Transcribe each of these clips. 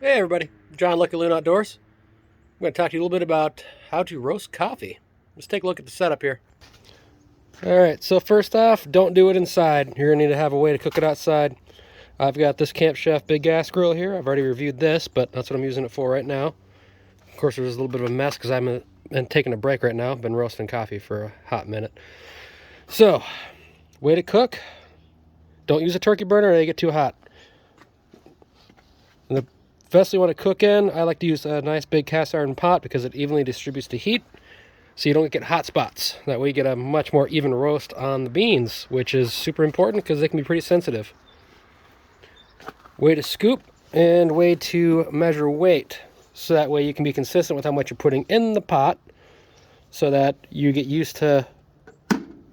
Hey everybody, John Lucky Loon Outdoors. I'm going to talk to you a little bit about how to roast coffee. Let's take a look at the setup here. Alright, so first off, don't do it inside. You're going to need to have a way to cook it outside. I've got this Camp Chef big gas grill here. I've already reviewed this, but that's what I'm using it for right now. Of course, there's a little bit of a mess because I'm taking a break right now. I've been roasting coffee for a hot minute. So, way to cook. Don't use a turkey burner or they get too hot. And the vessel you want to cook in, I like to use a nice big cast iron pot because it evenly distributes the heat so you don't get hot spots. That way you get a much more even roast on the beans, which is super important because they can be pretty sensitive. Way to scoop and way to measure weight, so that way you can be consistent with how much you're putting in the pot so that you get used to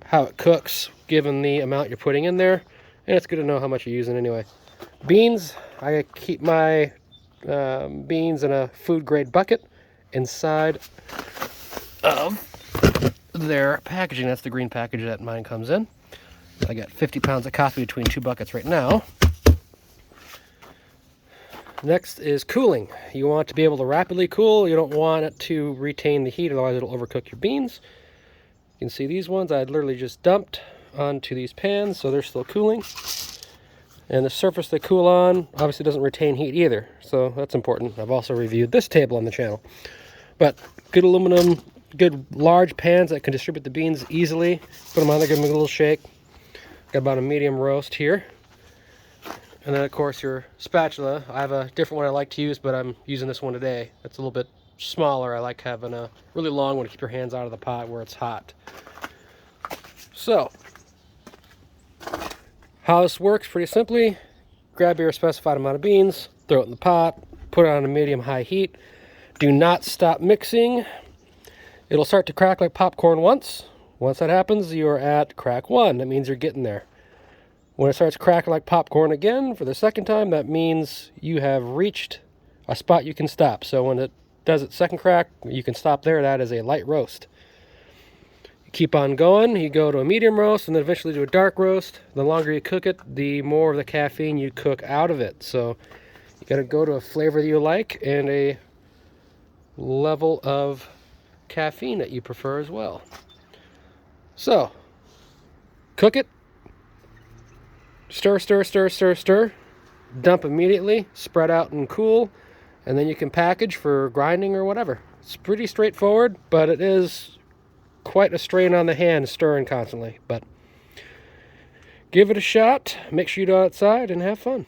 how it cooks given the amount you're putting in there, and it's good to know how much you're using anyway. Beans, I keep my beans in a food grade bucket inside of their packaging. That's the green package that mine comes in. I got 50 pounds of coffee between two buckets right now. Next is cooling. You want to be able to rapidly cool. You don't want it to retain the heat, otherwise it'll overcook your beans. You can see these ones I literally just dumped onto these pans, so they're still cooling. And the surface they cool on obviously doesn't retain heat either, so that's important. I've also reviewed this table on the channel. But good aluminum, good large pans that can distribute the beans easily. Put them on there, give them a little shake. Got about a medium roast here. And then of course your spatula. I have a different one I like to use, but I'm using this one today. It's a little bit smaller. I like having a really long one to keep your hands out of the pot where it's hot. So, how this works pretty simply: grab your specified amount of beans, throw it in the pot, put it on a medium-high heat. Do not stop mixing. It'll start to crack like popcorn once. Once that happens, you're at crack 1. That means you're getting there. When it starts cracking like popcorn again for the second time, that means you have reached a spot you can stop. So when it does its second crack, you can stop there. That is a light roast. You keep on going. You go to a medium roast and then eventually to a dark roast. The longer you cook it, the more of the caffeine you cook out of it. So you got to go to a flavor that you like and a level of caffeine that you prefer as well. So cook it. Stir, stir, stir, stir, stir. Dump immediately, spread out and cool, and then you can package for grinding or whatever. It's pretty straightforward, but it is quite a strain on the hand stirring constantly. But give it a shot, make sure you go outside and have fun.